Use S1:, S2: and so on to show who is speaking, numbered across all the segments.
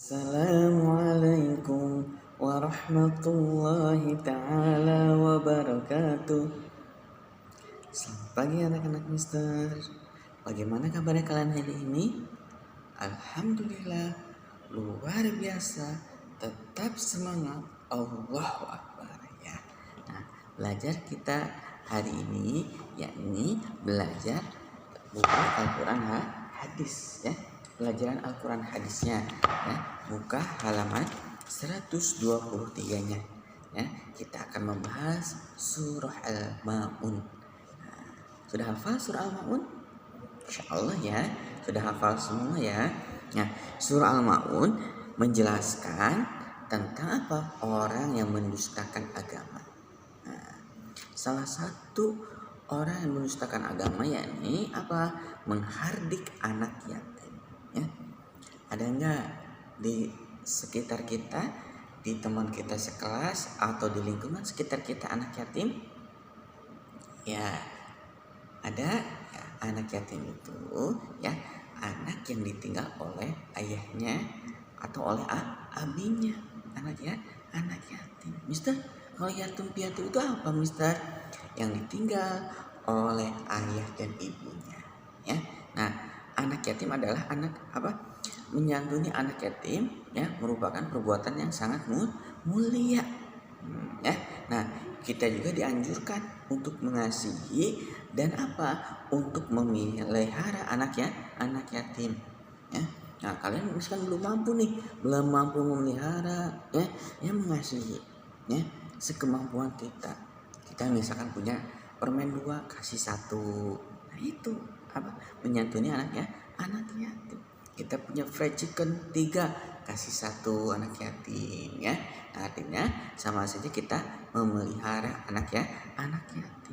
S1: Assalamualaikum warahmatullahi ta'ala wabarakatuh. Selamat pagi anak-anak Mister. Bagaimana kabarnya kalian hari ini? Alhamdulillah, luar biasa. Tetap semangat. Allahu Akbar ya. Nah, belajar kita hari ini yakni belajar buku Al-Quran hadis ya. Pelajaran Al-Quran hadisnya ya. Buka halaman 123-nya ya. Kita akan membahas surah Al-Maun. Nah, sudah hafal surah Al-Maun? Insyaallah ya, sudah hafal semua ya. Nah, surah Al-Maun menjelaskan tentang apa? Orang yang mendustakan agama. Nah, salah satu orang yang mendustakan agama yakni apa? Menghardik anak yatim ya. Ada enggak di sekitar kita, di teman kita sekelas atau di lingkungan sekitar kita anak yatim? Ya, ada ya, anak yatim itu ya anak yang ditinggal oleh ayahnya atau oleh abinya. Anak yatim. Mister, kalau yatim piatu itu apa, Mister? Yang ditinggal oleh ayah dan ibunya ya. Nah, anak yatim adalah anak apa? Menyantuni anak yatim ya merupakan perbuatan yang sangat mulia ya. Nah, kita juga dianjurkan untuk mengasihi dan apa? Untuk memelihara anak yatim ya. Nah, kalian misalkan belum mampu memelihara ya mengasihi ya sekemampuan kita. Kita misalkan punya permen 2 kasih 1. Nah, itu apa? Menyantuni anak yatim. Kita punya fried chicken 3 kasih 1 anak yatim ya. Nah, artinya sama saja kita memelihara anak yatim.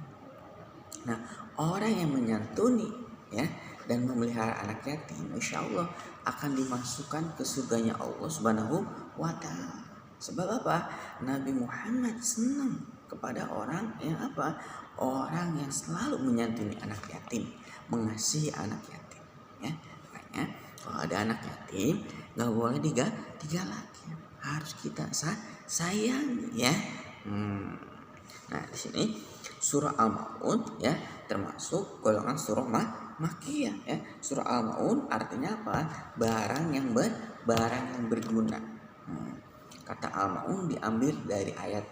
S1: Nah, orang yang menyantuni ya dan memelihara anak yatim, insya Allah akan dimasukkan ke surganya Allah Subhanahu wa Ta'ala. Sebab apa? Nabi Muhammad senang kepada orang yang apa? Orang yang selalu menyantuni anak yatim, mengasihi anak yatim ya. Makanya kalau ada anak yatim nggak boleh digalakin, harus kita sayang ya. Nah, di sini surah Al-Maun ya termasuk golongan surah Makkiyah ya. Surah Al-Maun artinya apa? Barang yang berguna. Kata Al-Maun diambil dari ayat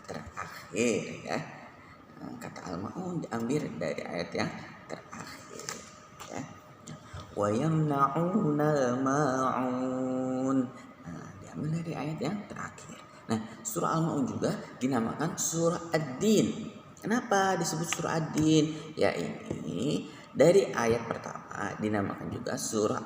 S1: terakhir ya. Kata Al-Maun diambil dari ayat yang terakhir ya. Wa yamna'una al-ma'un. Nah, diambil dari ayat yang terakhir. Nah, surah Al-Maun juga dinamakan surah Ad-Din. Kenapa disebut surah Ad-Din? Ya ini dari ayat pertama dinamakan juga surah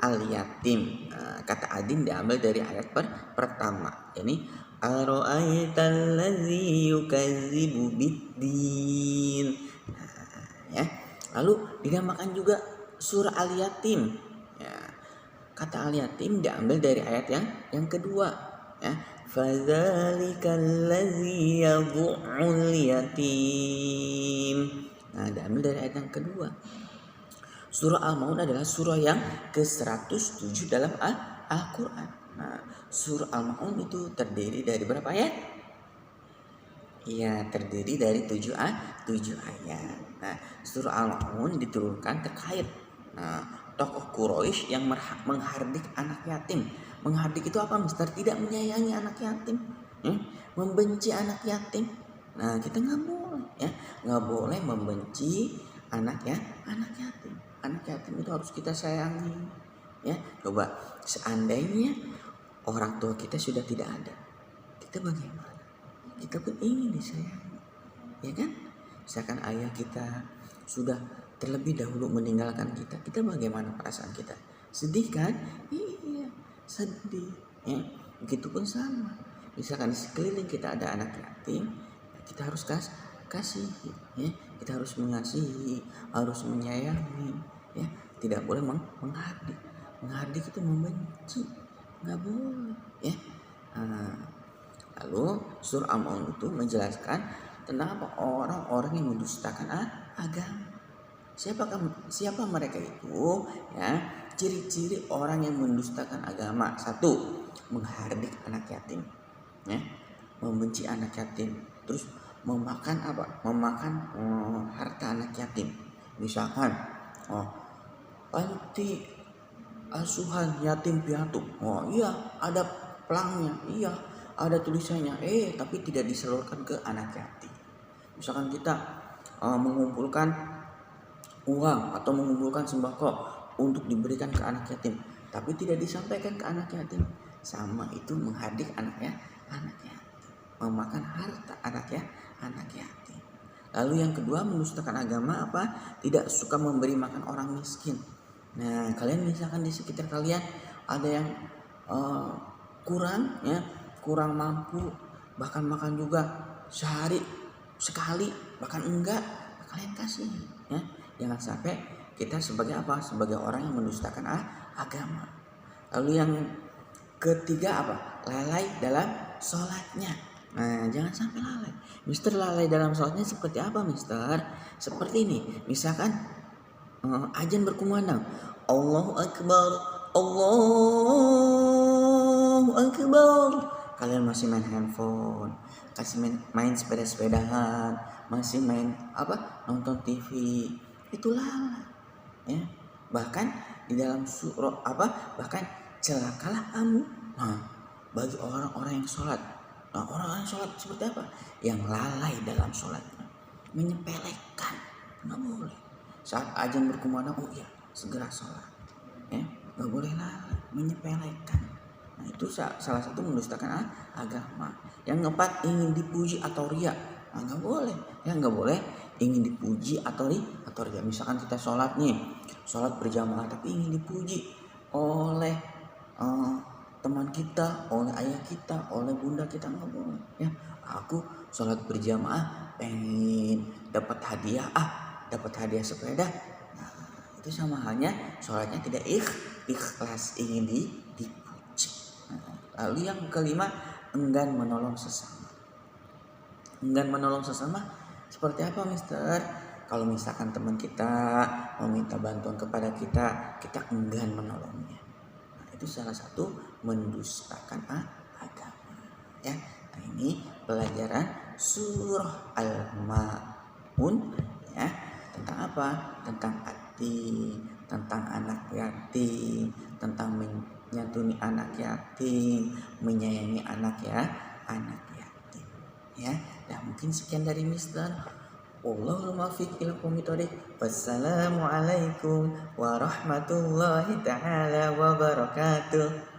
S1: Al-Yatim. Nah, kata Ad-Din diambil dari ayat pertama. Ini ara'aital ladzi yukazzibu bid-din. Nah, ya. Lalu dinamakan juga surah Al-Yatim. Ya. Kata Al-Yatim diambil dari ayat yang kedua ya. Fadzalikal ladzi yad'ul yatim. Nah, diambil dari ayat yang kedua. Surah Al-Maun adalah surah yang ke-107 dalam Al-Quran. Nah, surah Al-Maun itu terdiri dari berapa ayat? Iya, terdiri dari 7 ayat. Nah, surah Al-Maun diturunkan terkait tokoh Quraisy yang menghardik anak yatim. Menghardik itu apa, Mister? Tidak menyayangi anak yatim, membenci anak yatim. Nah, kita nggak boleh ya, nggak boleh membenci anak yatim. Anak yatim itu harus kita sayangi ya. Coba seandainya orang tua kita sudah tidak ada, kita bagaimana? Kita pun ingin disayangi ya kan. Misalkan ayah kita sudah terlebih dahulu meninggalkan kita, kita bagaimana perasaan kita? Sedih kan? Iya, sedih ya. Begitupun sama, misalkan di sekeliling kita ada anak yatim, kita harus kasih ya. Kita harus mengasihi, harus menyayangi ya. Tidak boleh menghardik. Menghardik itu membenci, nggak boleh ya. Lalu surah Al-Maun itu menjelaskan tentang apa? Orang-orang yang mendustakan agama. Siapa mereka itu? Ya, ciri-ciri orang yang mendustakan agama. Satu, menghardik anak yatim, ya, membenci anak yatim, terus memakan apa? Memakan harta anak yatim. Misalkan, oh, panti asuhan yatim piatu. Oh iya, ada pelangnya, iya, ada tulisannya. Tapi tidak disalurkan ke anak yatim. Misalkan kita mengumpulkan uang atau mengumpulkan sembako untuk diberikan ke anak yatim, tapi tidak disampaikan ke anak yatim, sama itu menghardik anak yatim, memakan harta anak yatim. Lalu yang kedua, mendustakan agama apa? Tidak suka memberi makan orang miskin. Nah, kalian misalkan di sekitar kalian ada yang kurang mampu, bahkan makan juga sehari sekali, bahkan enggak, kalian kasih, ya. Jangan sampai kita sebagai apa? Sebagai orang yang mendustakan agama. Lalu yang ketiga apa? Lalai dalam sholatnya. Nah, jangan sampai lalai. Mister, lalai dalam sholatnya seperti apa, Mister? Seperti ini, misalkan azan berkumandang, Allahu Akbar, Allahu Akbar. Kalian masih main handphone, main sepeda-sepedahan, masih main apa? Nonton TV. Itu lalai, ya. Bahkan di dalam surah apa? Bahkan celakalah kamu. Nah, bagi orang-orang yang sholat. Nah, orang-orang yang sholat seperti apa? Yang lalai dalam sholatnya, menyepelekan. Nggak boleh. Saat azan berkumandang, oh iya, segera sholat, ya. Nggak boleh lalai, menyepelekan. Nah, itu salah satu mendustakan agama. Yang keempat, ingin dipuji atau riya. Nah, nggak boleh, ya, nggak boleh ingin dipuji atau riya. Misalkan kita sholat berjamaah, tapi ingin dipuji oleh teman kita, oleh ayah kita, oleh bunda kita, nggak boleh, ya. Aku sholat berjamaah pengen dapat hadiah sepeda. Nah, itu sama halnya sholatnya tidak ikhlas, ingin dipuji. Nah, lalu yang kelima, enggan menolong sesama. Seperti apa, Mister? Kalau misalkan teman kita meminta bantuan kepada kita enggan menolongnya. Nah, itu salah satu mendustakan agama, ya. Nah, ini pelajaran surah Al-Maun, ya. Tentang apa? Tentang hati, tentang anak yatim, tentang menyantuni anak yatim, menyayangi anak yatim, ya. Nah, mungkin sekian dari Mister. Wallahul muwaffiq ila aqwamit thoriq. Wassalamualaikum warahmatullahi taala wabarakatuh.